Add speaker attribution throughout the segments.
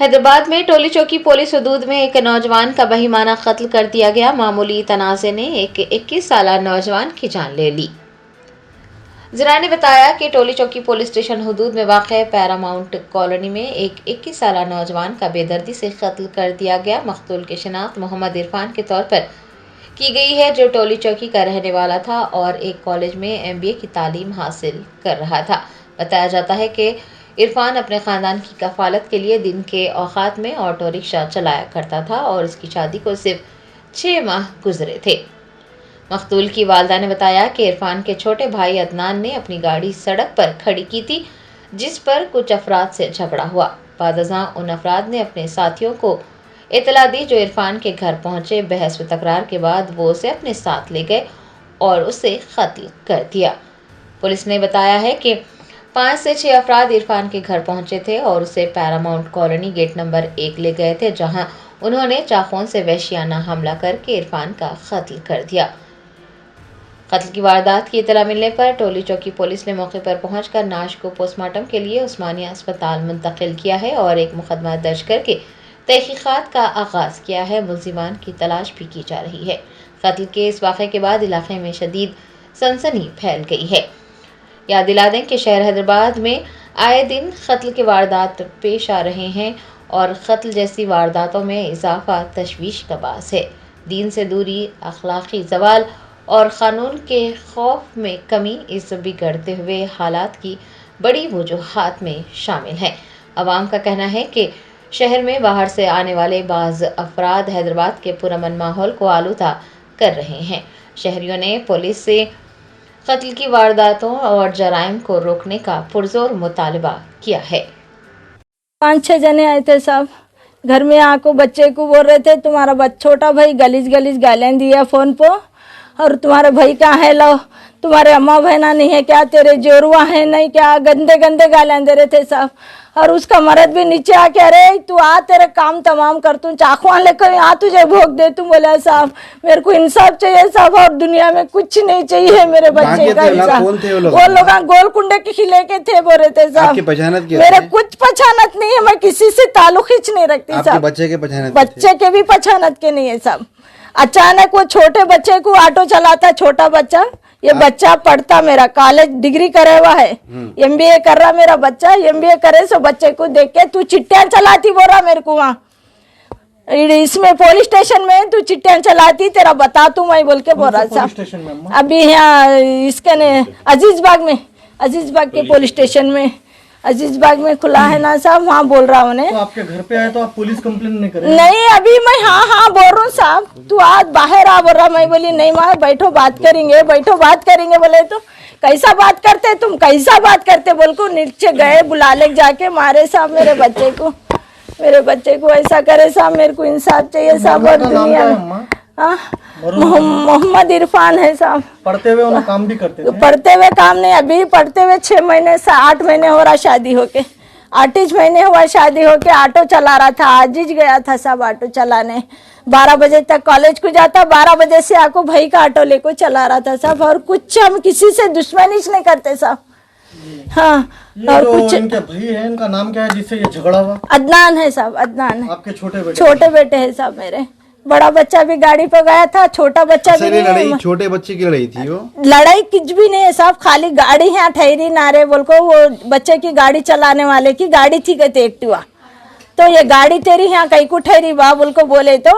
Speaker 1: हैदराबाद में टोली चौकी पुलिस हदूद में एक नौजवान का बहिमाना कत्ल कर दिया गया। मामूली तनाज़े ने एक 21 साल नौजवान की जान ले ली। ज़रा ने बताया कि टोली चौकी पुलिस स्टेशन हदूद में वाक़ पैरामाउंट कॉलोनी में एक 21 साल नौजवान का बेदर्दी से कत्ल कर दिया गया। मक़तूल की शिनाख्त मोहम्मद इरफान के तौर पर की गई है, जो टोली चौकी का रहने वाला था और एक कॉलेज में MBA की तालीम हासिल कर रहा था। बताया जाता है कि इरफान अपने ख़ानदान की कफ़ालत के लिए दिन के औक़ात में ऑटो रिक्शा चलाया करता था और उसकी शादी को सिर्फ 6 माह गुजरे थे। मक़तूल की वालदा ने बताया कि इरफान के छोटे भाई अदनान ने अपनी गाड़ी सड़क पर खड़ी की थी, जिस पर कुछ अफराद से झगड़ा हुआ। बादशाह उन अफराद ने अपने साथियों को इतला दी, जो इरफान के घर पहुंचे। बहस व तकरार के बाद वो उसे अपने साथ ले गए और उसे कत्ल कर दिया। पुलिस ने बताया है कि 5 से 6 अफराद इरफान के घर पहुंचे थे और उसे पैरामाउंट कॉलोनी गेट नंबर 1 ले गए थे, जहां उन्होंने चाकूओं से वहशियाना हमला करके इरफान का कत्ल कर दिया। कत्ल की वारदात की इतला मिलने पर टोली चौकी पुलिस ने मौके पर पहुंचकर नाश को पोस्टमार्टम के लिए उस्मानिया अस्पताल मुंतकिल किया है और एक मुकदमा दर्ज करके तहकीकात का आगाज किया है। मुल्जिमान की तलाश भी की जा रही है। कत्ल के इस वाक़े के बाद इलाके में शदीद सनसनी फैल गई है। याद दिला दें कि शहर हैदराबाद में आए दिन कत्ल के वारदात पेश आ रहे हैं और कत्ल जैसी वारदातों में इजाफा तशवीश का बास है। दीन से दूरी, अखलाकी ज़वाल और क़ानून के खौफ में कमी इस बिगड़ते हुए हालात की बड़ी वजूहात में शामिल हैं। अवाम का कहना है कि शहर में बाहर से आने वाले बाज़ अफराद हैदराबाद के पुरअमन माहौल को आलूदा कर रहे हैं। शहरियों ने पुलिस से कत्ल की वारदातों और जराइम को रोकने का पुरजोर मुतालबा किया है।
Speaker 2: 5-6 जने आए थे साहब, घर में आको बच्चे को बोल रहे थे तुम्हारा छोटा भाई गलीज गालियाँ दिया फ़ोन पर, और तुम्हारे भाई कहाँ है, लो तुम्हारे अम्मा बहना नहीं है क्या, तेरे जोरुआ है नहीं क्या, गंदे गालियाँ दे रहे थे साहब। और उसका मर्द भी नीचे आके अरे तू आ तेरे काम तमाम कर, तू चाकू लेकर आ तुझे भोग दे। तू बोला साहब मेरे को इंसाफ चाहिए साहब, और दुनिया में कुछ नहीं चाहिए मेरे बच्चे का इंसाफ। वो लोग गोल कुंडे के खिले के थे, बोल रहे थे साहब मेरे कुछ पहचानत नहीं है, मैं किसी से ताल्लुक ही नहीं रखती साहब। बच्चे के भी पहचानत के नहीं है साहब। अचानक वो छोटे बच्चे को ऑटो चलाता, छोटा बच्चा, ये बच्चा पढ़ता, मेरा कॉलेज डिग्री करे हुआ है, MBA कर रहा मेरा बच्चा, MBA करे। सो बच्चे को देख के तू चिट्टियां चलाती बोल रहा मेरे को, वहाँ इसमें पुलिस स्टेशन में तू चिट्टियां चलाती, तेरा बता तू मैं बोल के बोल रहा साहब। अभी यहाँ इसके ने अजीजबाग के पुलिस स्टेशन में, अजीजबाग में खुला है ना साहब, वहाँ बोल रहा हूँ।
Speaker 3: तो आपके घर पे आए तो आप पुलिस कंप्लेंट नहीं करें?
Speaker 2: नहीं अभी मैं हाँ बोल रहा हूँ साहब, तू आज बाहर आ बोल रहा। मैं बोली नहीं माँ बैठो बात करेंगे बोले तो कैसा बात करते तुम, कैसा बात करते बोल को नीचे गए, बुला ले जाके मारे साहब मेरे बच्चे को ऐसा करे साहब। मेरे को इंसाफ चाहिए साहब। और दुनिया में मोहम्मद इरफान है साहब।
Speaker 3: पढ़ते हुए उन्हें काम भी करते थे?
Speaker 2: पढ़ते हुए काम नहीं, अभी पढ़ते हुए 6 महीने से 8 महीने हो रहा शादी होके, 8 महीने हुआ शादी होके। ऑटो चला रहा था, आज ही गया था साहब ऑटो चलाने। 12 बजे तक कॉलेज को जाता, 12 बजे से आको भाई का ऑटो लेको चला रहा था साहब। और कुछ हम किसी से दुश्मनी नहीं करते साहब। हाँ और कुछ
Speaker 3: इनके भाई है, इनका नाम क्या है जिससे ये झगड़ा हुआ?
Speaker 2: अदनान है साहब, अदनान है।
Speaker 3: आपके
Speaker 2: छोटे बेटे है साहब मेरे। बड़ा बच्चा भी गाड़ी पे गया था, छोटा बच्चा भी नहीं।
Speaker 4: छोटे बच्चे की लड़ाई थी वो?
Speaker 2: लड़ाई कुछ भी नहीं है साहब, खाली गाड़ी यहाँ ठहरी नारे बोल को, वो बच्चे की गाड़ी चलाने वाले की गाड़ी थी कहते एक्टिवा, तो ये गाड़ी तेरी यहाँ कहीं को ठहरी बा बोल को बोले तो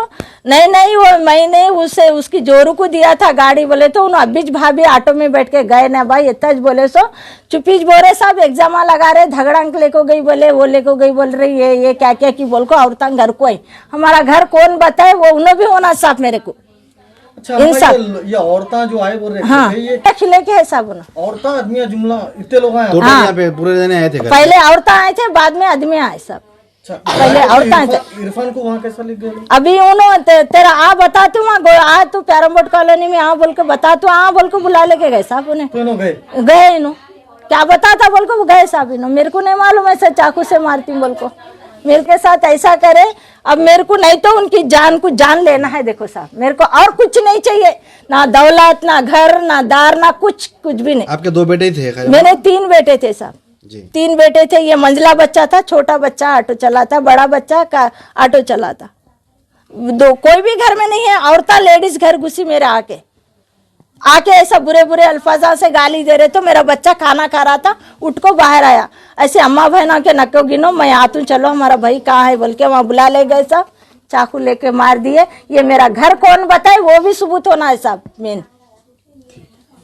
Speaker 2: नहीं वो मैंने उसे उसकी जोरू को दिया था गाड़ी, बोले तो उन अभी भाभी ऑटो में बैठ के गए ना भाई इतना बोले। सो चुपीच बोले साहब एग्जाम लगा रहे, झगड़ांक लेको गई बोले, वो लेको गई बोल रही ये क्या की बोल को औरता घर को आई। हमारा घर कौन बताए, वो उन्हें भी होना साफ मेरे को।
Speaker 3: अच्छा ये औरतां जो आए बोल रहे
Speaker 2: हाँ, ये खिले के है साहब।
Speaker 3: औरतां आदमी जुमला इतने लोग आए?
Speaker 4: यहाँ पे पूरे जने आए थे?
Speaker 2: पहले औरतां आए थे, बाद में आदमी आए सब। पहले
Speaker 3: इरफान को वहाँ कैसा लिख गया?
Speaker 2: अभी उन्होंने तेरा आ बता तू वहाँ आ तू पैरामाउंट कॉलोनी में आ बोल के बता तू आ बोल के बुला लेके गए साहब। उन्हें गए इन्हों क्या बता था बोल को गए साहब। इन्हों मेरे को नहीं मालूम ऐसा चाकू से मारती बोल को, मेरे के साथ ऐसा करे। अब मेरे को नहीं तो उनकी जान को जान लेना है। देखो साहब मेरे को और कुछ नहीं चाहिए, ना दौलत ना घर ना दार ना कुछ भी नहीं।
Speaker 4: आपके 2 बेटे थे?
Speaker 2: मेरे 3 बेटे थे साहब।
Speaker 4: जी
Speaker 2: 3 बेटे थे, ये मंझला बच्चा था, छोटा बच्चा ऑटो चलाता, बड़ा बच्चा का ऑटो चलाता। कोई भी घर में नहीं है, औरतें लेडीज घर घुसी मेरे आके ऐसा बुरे बुरे अल्फाजा से गाली दे रहे। तो मेरा बच्चा खाना खा रहा था, उठ को बाहर आया, ऐसे अम्मा बहना के नको गिनो, मैं आतू, चलो हमारा भाई कहाँ है बोल के वहाँ बुला ले गए साहब, चाकू लेके मार दिए। ये मेरा घर कौन बताए, वो भी सबूत होना है साहब। मेन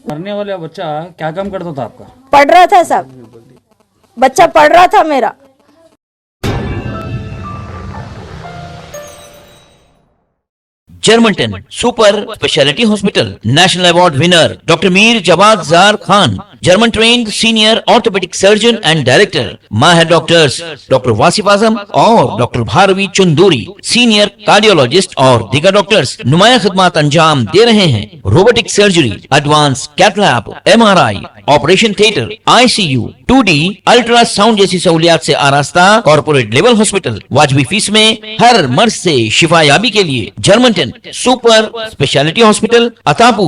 Speaker 5: मरने वाला बच्चा क्या काम करता था आपका?
Speaker 2: पढ़ रहा था साहब, बच्चा पढ़ रहा था मेरा।
Speaker 6: Germanten super speciality hospital, national award winner doctor Mir Jawad Zar Khan, German trained senior orthopaedic surgeon and director, माहिर डॉक्टर्स डॉक्टर वासिफ आजम और doctor Bharavi Chanduri, senior cardiologist और दीगर डॉक्टर्स नुमाया खिदमत अंजाम दे रहे हैं। Robotic surgery, advance cath lab, MRI, operation theatre, ICU, 2D ultrasound जैसी सहूलियात से आरास्ता कॉर्पोरेट लेवल हॉस्पिटल, वाजबी फीस में हर मर्ज से शिफायाबी के लिए Germanton super speciality hospital, Attapur.